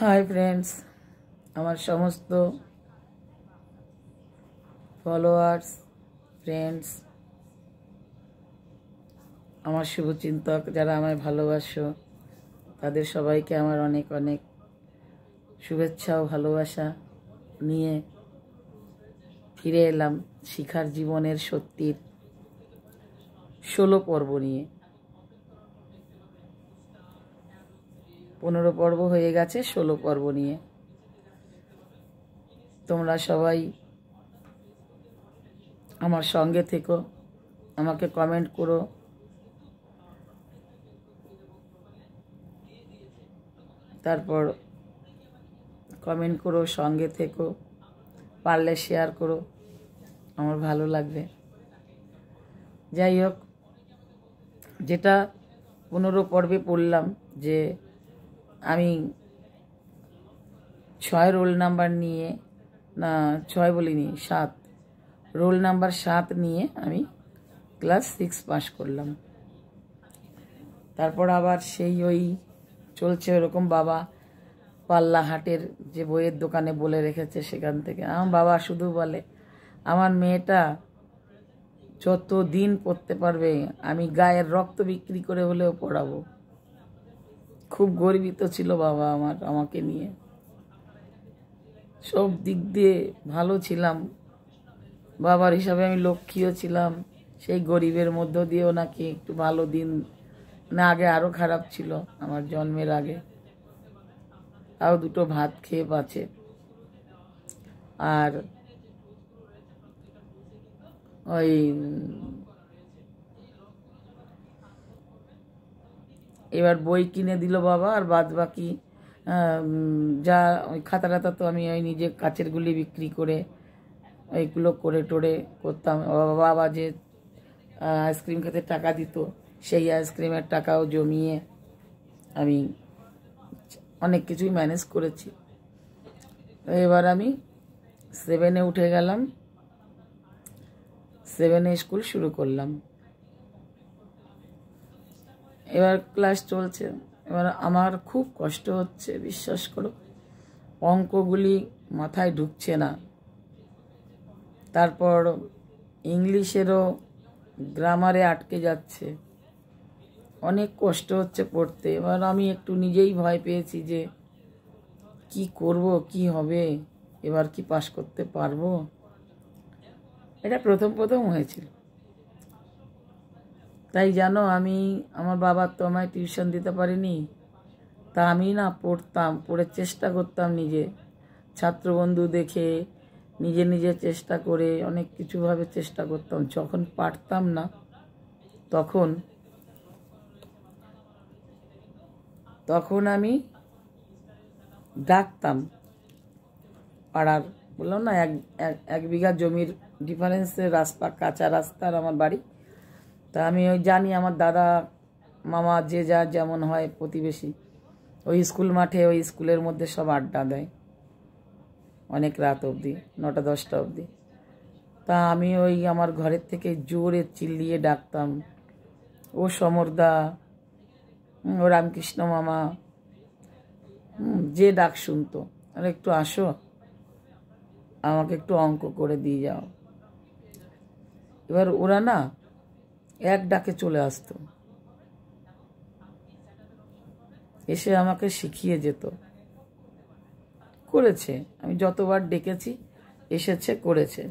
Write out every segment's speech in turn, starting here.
Hi friends, আমার সমস্ত followers, friends, আমার শুভচিন্তক যারা আমায় ভালোবাসো, তাদের সবাইকে আমার অনেক অনেক শুভেচ্ছা ও ভালোবাসা নিয়ে ফিরে এলাম শিখার জীবনের সত্যির 16 পর্ব নিয়ে। 15 পর্ব হয়ে গেছে, 16 পর্ব নিয়ে। তোমরা সবাই আমার সঙ্গে থেকো, আমাকে কমেন্ট করো, তারপর কমেন্ট করো, সঙ্গে থেকো, পারলে শেয়ার করো, আমার ভালো লাগবে। যাই হোক, যেটা 15 পর্বে পড়লাম যে আমি 6 রোল নাম্বার নিয়ে, না 6 বলিনি, 7 রোল নাম্বার 7 নিয়ে আমি ক্লাস 6 পাস করলাম। তারপর আবার সেই ওই চলছে ওরকম। বাবা পাল্লাহাটের যে বইয়ের দোকানে বলে রেখেছে, সেখান থেকে আমার বাবা শুধু বলে, আমার মেয়েটা যত দিন পড়তে পারবে আমি গায়ের রক্ত বিক্রি করে হলেও পড়াবো। খুব গর্বিত ছিল বাবা আমাকে নিয়ে। সব দিক দিয়ে ভালো ছিলাম, বাবার হিসাবে আমি লক্ষ্মীও ছিলাম। সেই গরিবের মধ্য দিয়েও নাকি একটু ভালো দিন, না আগে আরও খারাপ ছিল আমার জন্মের আগে, তাও দুটো ভাত খেয়ে বাঁচে। আর ওই এবার বই কিনে দিল বাবা, আর বাদ বাকি যা ওই খাতা টাতা তো আমি ওই নিজে কাচের গুলি বিক্রি করে ওইগুলো করে টোরে করতাম। বাবা যে আইসক্রিম খেতে টাকা দিত, সেই আইসক্রিমের টাকাও জমিয়ে আমি অনেক কিছুই ম্যানেজ করেছি। এবার আমি 7-এ উঠে গেলাম, 7-এ স্কুল শুরু করলাম। এবার ক্লাস চলছে। এবার আমার খুব কষ্ট হচ্ছে, বিশ্বাস করো, অঙ্কগুলি মাথায় ঢুকছে না। তারপর ইংলিশেরও গ্রামারে আটকে যাচ্ছে, অনেক কষ্ট হচ্ছে পড়তে। এবার আমি একটু নিজেই ভয় পেয়েছি যে কি করব, কি হবে, এবার কি পাশ করতে পারবো। এটা প্রথম প্রথম হয়েছিল। তাই জানো, আমি আমার বাবার তো আমায় টিউশন দিতে পারিনি, তা আমি না পড়তাম, পড়ে চেষ্টা করতাম নিজে, ছাত্রবন্ধু দেখে নিজে নিজে চেষ্টা করে অনেক কিছুভাবে চেষ্টা করতাম। যখন পারতাম না তখন আমি ডাকতাম পাড়ার, বললাম না, এক বিঘা জমির ডিফারেন্সে রাস্তা, কাঁচা রাস্তার আমার বাড়ি। তা আমি ওই জানি আমার দাদা মামা যে যা যেমন হয় প্রতিবেশী, ওই স্কুল মাঠে ওই স্কুলের মধ্যে সব আড্ডা দেয় অনেক রাত অবধি, 9টা-10টা অবধি। তা আমি ওই আমার ঘরের থেকে জোরে চিল্লিয়ে ডাকতাম, ও সমরদা, ও রামকৃষ্ণ মামা, যে ডাক শুনতো, আর একটু আসো, আমাকে একটু অঙ্ক করে দিয়ে যাও। এবার ওরা না এক ডাকে চলে আসতো, এসে আমাকে শিখিয়ে যেত। করেছে, আমি যতবার ডেকেছি এসেছে, করেছে,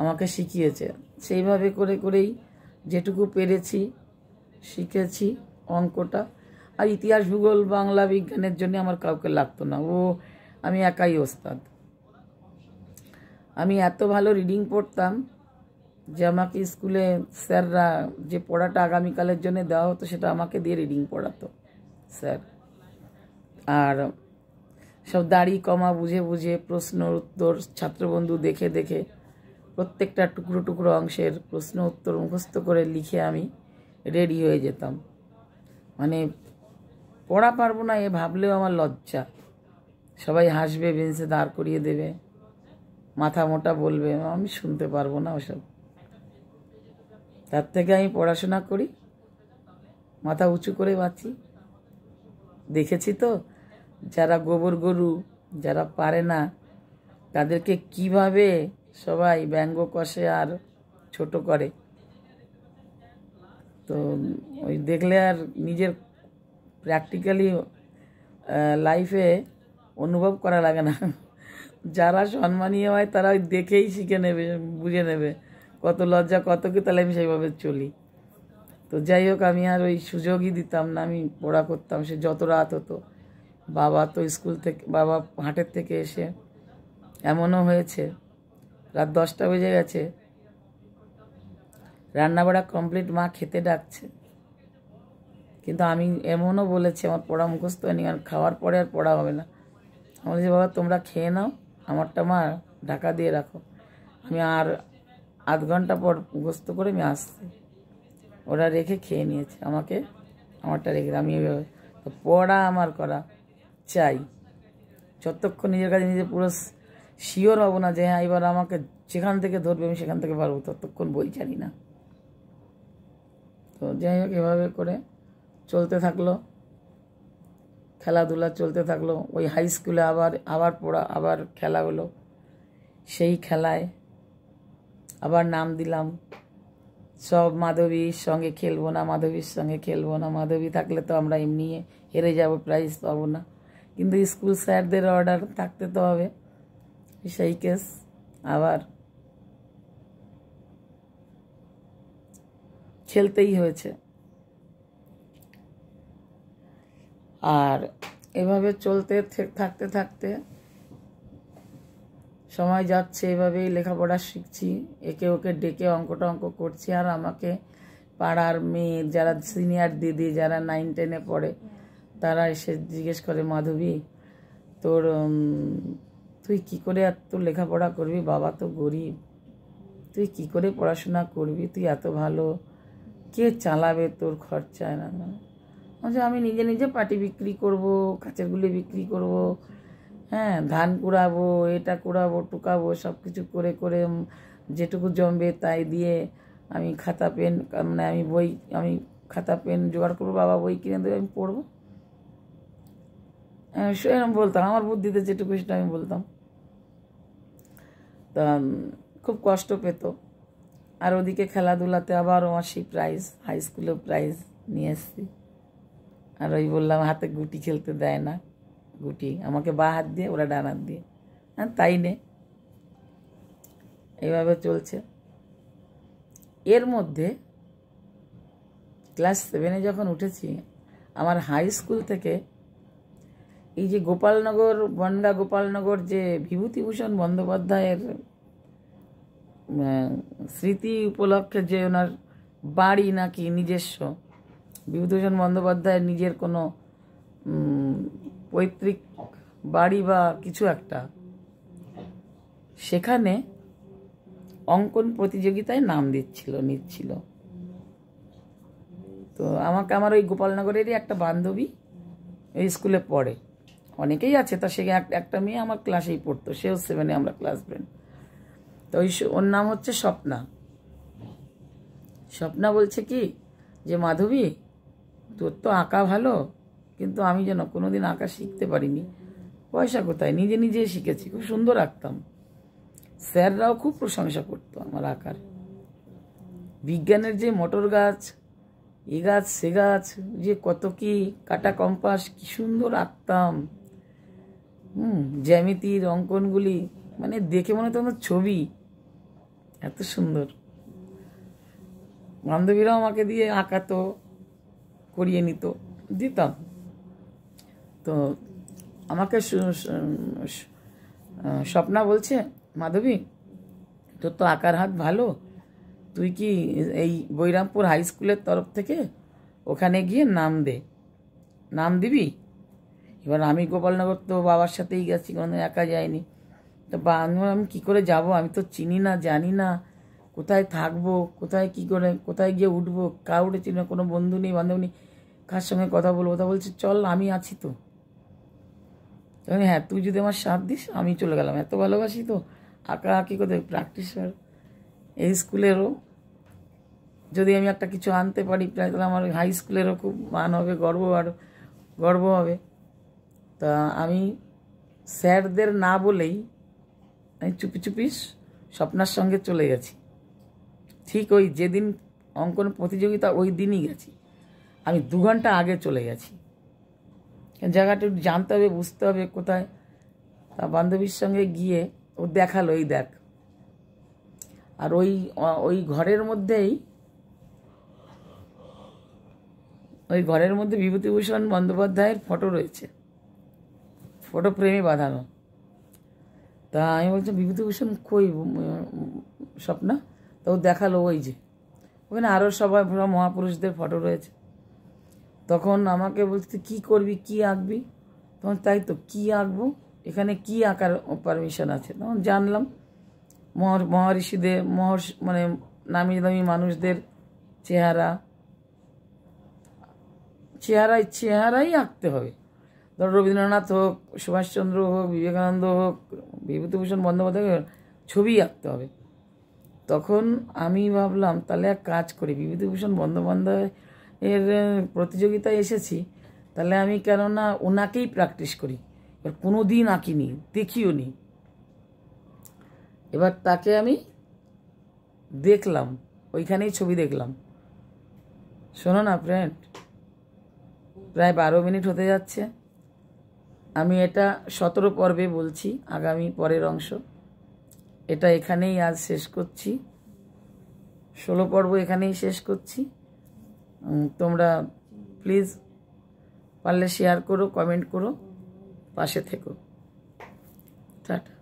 আমাকে শিখিয়েছে। সেইভাবে করে করেই যেটুকু পেরেছি শিখেছি অঙ্কটা। আর ইতিহাস, ভূগোল, বাংলা, বিজ্ঞানের জন্য আমার কাউকে লাগতো না, আমি একাই ওস্তাদ। আমি এত ভালো রিডিং পড়তাম যে আমাকে স্কুলে স্যাররা যে পড়াটা আগামীকালের জন্য দেওয়া হতো, সেটা আমাকে দিয়ে রিডিং পড়াতো স্যার। আর সব দাড়ি কমা বুঝে বুঝে প্রশ্ন উত্তর ছাত্রবন্ধু দেখে দেখে প্রত্যেকটা টুকরো টুকরো অংশের প্রশ্ন উত্তর মুখস্থ করে লিখে আমি রেডি হয়ে যেতাম। মানে পড়া পারবো না এ ভাবলেও আমার লজ্জা। সবাই হাসবে, বেঞ্চে দাঁড় করিয়ে দেবে, মাথা মোটা বলবে, আমি শুনতে পারবো না ওসব। তার থেকে আমি পড়াশোনা করি, মাথা উঁচু করে বাঁচি। দেখেছি তো যারা গোবর গরু, যারা পারে না, তাদেরকে কিভাবে সবাই ব্যঙ্গ কষে আর ছোট করে। তো ওই দেখলে আর নিজের প্র্যাকটিক্যালি লাইফে অনুভব করা লাগে না। যারা সম্মানীয় হয় তারা ওই দেখেই শিখে নেবে, বুঝে নেবে কত লজ্জা, কত কি, তাহলে আমি সেইভাবে চলি। তো যাই হোক, আমি আর ওই সুযোগই দিতাম না, আমি পড়া করতাম। সে যত রাত হতো, বাবা তো স্কুল থেকে, বাবা হাটের থেকে এসে এমনও হয়েছে রাত 10টা বেজে গেছে, রান্নাবাড়া কমপ্লিট, মা খেতে ডাকছে, কিন্তু আমি এমনও বলেছি আমার পড়া মুখস্থ হয়নি, আর খাওয়ার পরে আর পড়া হবে না। আমি বলছি বাবা তোমরা খেয়ে নাও, আমারটা মা ঢাকা দিয়ে রাখো, আমি আর আধ ঘন্টা পর মুখস্থ করে আমি আসছি। ওরা রেখে খেয়ে নিয়েছে, আমাকে আমারটা রেখে, আমি এইভাবে তো পড়া আমার করা চাই। যতক্ষণ নিজের কাছে নিজে পুরো শিওর হবো না যে হ্যাঁ এবার আমাকে যেখান থেকে ধরবে আমি সেখান থেকে পারবো, ততক্ষণ বই জানি না। তো যাই হোক, এভাবে করে চলতে থাকলো, খেলাধুলা চলতে থাকলো। ওই হাই স্কুলে আবার পড়া, আবার খেলা হলো। সেই খেলায় আবার নাম দিলাম। সব মাধবীর সঙ্গে খেলবো না, মাধবীর সঙ্গে খেলবো না, মাধবী থাকলে তো আমরা এমনি হেরে যাব, প্রাইজ পাবো না। কিন্তু স্কুল স্যারদের অর্ডার থাকতে তো হবে। সেই কেস আবার খেলতেই হয়েছে। আর এভাবে চলতে থাকতে থাকতে সময় যাচ্ছে, এভাবেই লেখাপড়া শিখছি, একে ওকে ডেকে অঙ্কটা অঙ্ক করছি। আর আমাকে পাড়ার মেয়ে, যারা সিনিয়র দিদি, যারা 9-10-এ পড়ে, তারা এসে জিজ্ঞেস করে মাধবী তুই কি করে এত লেখাপড়া করবি, বাবা তো গরিব, তুই কি করে পড়াশোনা করবি, তুই এত ভালো, কে চালাবে তোর খরচা? না আমি নিজে নিজে পাটি বিক্রি করব, কাঁচের গুলি বিক্রি করব, হ্যাঁ ধান কুড়াবো, এটা কুড়াবো, টুকাবো, সব কিছু করে করে যেটুকু জমবে তাই দিয়ে আমি খাতা পেন, মানে আমি খাতা পেন জোগাড় করবো, বাবা বই কিনে দেবে, আমি পড়বো। সেরকম বলতাম, আমার বুদ্ধিতে যেটুকু সেটা আমি বলতাম। তা খুব কষ্ট পেত। আর ওদিকে খেলাধুলাতে আবারও আসি, প্রাইজ, হাই স্কুলেও প্রাইজ নিয়ে এসছি। আর ওই বললাম হাতে গুটি খেলতে দেয় না, গুটি আমাকে বা হাত দিয়ে, ওরা ডান হাত দিয়ে, হ্যাঁ তাই নে। এইভাবে চলছে। এর মধ্যে ক্লাস 7-এ যখন উঠেছি, আমার হাই স্কুল থেকে এই যে গোপালনগর, বনগা গোপালনগর, যে বিভূতিভূষণ বন্দ্যোপাধ্যায়ের স্মৃতি উপলক্ষে যে ওনার বাড়ি নাকি নিজস্ব, বিভূতিভূষণ বন্দ্যোপাধ্যায়ের নিজের কোনো পৈতৃক বাড়ি বা কিছু একটা, সেখানে অঙ্কন প্রতিযোগিতায় নাম নিচ্ছিল। তো আমাকে, আমার ওই গোপালনগরেরই একটা বান্ধবী ওই স্কুলে পড়ে, অনেকেই আছে, তা সে একটা মেয়ে আমার ক্লাসেই পড়তো, সেও 7-এ, আমরা ক্লাস ফ্রেন্ড। তো ওর নাম হচ্ছে স্বপ্না। স্বপ্না বলছে কি যে মাধবী তোর তো আঁকা ভালো, কিন্তু আমি যেন কোনোদিন আঁকা শিখতে পারিনি। পয়সা কোথায়, নিজে নিজে শিখেছি, খুব সুন্দর আঁকতাম, স্যাররাও খুব প্রশংসা করতো আমার আঁকার। বিজ্ঞানের যে মোটর গাছ, এ গাছ সে গাছ, যে কত কি কাটা কম্পাস, কি সুন্দর আঁকতাম। জ্যামিতির অঙ্কনগুলি মানে দেখে মনে হতো আমার ছবি, এত সুন্দর। বান্ধবীরাও আমাকে দিয়ে আঁকাতো, করিয়ে নিত, দিতাম। তো আমাকে স্বপ্না বলছে মাধবী তোর তো আঁকার হাত ভালো, তুই কি এই বৈরামপুর হাই স্কুলের তরফ থেকে ওখানে গিয়ে নাম দিবি। এবার আমি গোপালনগর তো বাবার সাথেই গেছি, কোনোদিন একা যাইনি। তো আমি কী করে যাব, আমি তো চিনি না, জানি না কোথায় থাকবো, কোথায় গিয়ে উঠবো, কাউরে চিনি না, কোনো বন্ধু নেই, বান্ধব নেই, কার সঙ্গে কথা বলবো। তা বলছে চল আমি আছি তো। হ্যাঁ তুই যদি আমার সাথ দিস আমি চলে গেলাম, এত ভালোবাসি তো আঁকা আঁকি করতে, প্র্যাকটিস। এই স্কুলেরও যদি আমি একটা কিছু আনতে পারি, তাহলে আমার হাই স্কুলেরও খুব মান হবে, গর্ব হবে। তা আমি স্যারদের না বলেই আমি চুপি চুপি স্বপ্নার সঙ্গে চলে গেছি। ঠিক ওই যেদিন অঙ্কন প্রতিযোগিতা ওই দিনই গেছি, আমি 2 ঘন্টা আগে চলে গেছি। জায়গাটা একটু জানতে হবে, বুঝতে হবে কোথায়। তা বান্ধবীর সঙ্গে গিয়ে ও দেখালো, এই দেখ। আর ওই ঘরের মধ্যেই, ওই ঘরের মধ্যে বিভূতিভূষণ বন্দ্যোপাধ্যায়ের ফটো রয়েছে, ফটো ফ্রেমে বাঁধানো। তা আমি বলছি বিভূতিভূষণ কই স্বপ্না? তো ও দেখালো ওই যে ওখানে আরও সবাই মহাপুরুষদের ফটো রয়েছে। তখন আমাকে বলছে কী করবি, কী আঁকবি? তখন তাই তো, কী আঁকবো, এখানে কী আঁকার পারমিশন আছে? তখন জানলাম মহর্ষিদের মানে নামি দামি মানুষদের চেহারাই আঁকতে হবে। ধর রবীন্দ্রনাথ হোক, সুভাষচন্দ্র হোক, বিবেকানন্দ হোক, বিভূতিভূষণ বন্দ্যোপাধ্যায় ছবি আঁকতে হবে। তখন আমি ভাবলাম তাহলে এক কাজ করি, বিভূতিভূষণ বন্দ্যোপাধ্যায় এর প্রতিযোগিতায় এসেছি, তাহলে আমি কেননা ওনাকেই প্র্যাকটিস করি। এবার কোনো দিন আঁকিনি, দেখিও নি। এবার তাকে আমি দেখলাম, ওইখানেই ছবি দেখলাম। শোনো না ফ্রেন্ড, প্রায় 12 মিনিট হতে যাচ্ছে। আমি এটা 17 পর্বে বলছি, আগামী পরের অংশ এটা এখানেই আজ শেষ করছি। 16 পর্ব এখানেই শেষ করছি। তোমরা প্লিজ পারলে শেয়ার করো, কমেন্ট করো, পাশে থেকো। টাটা।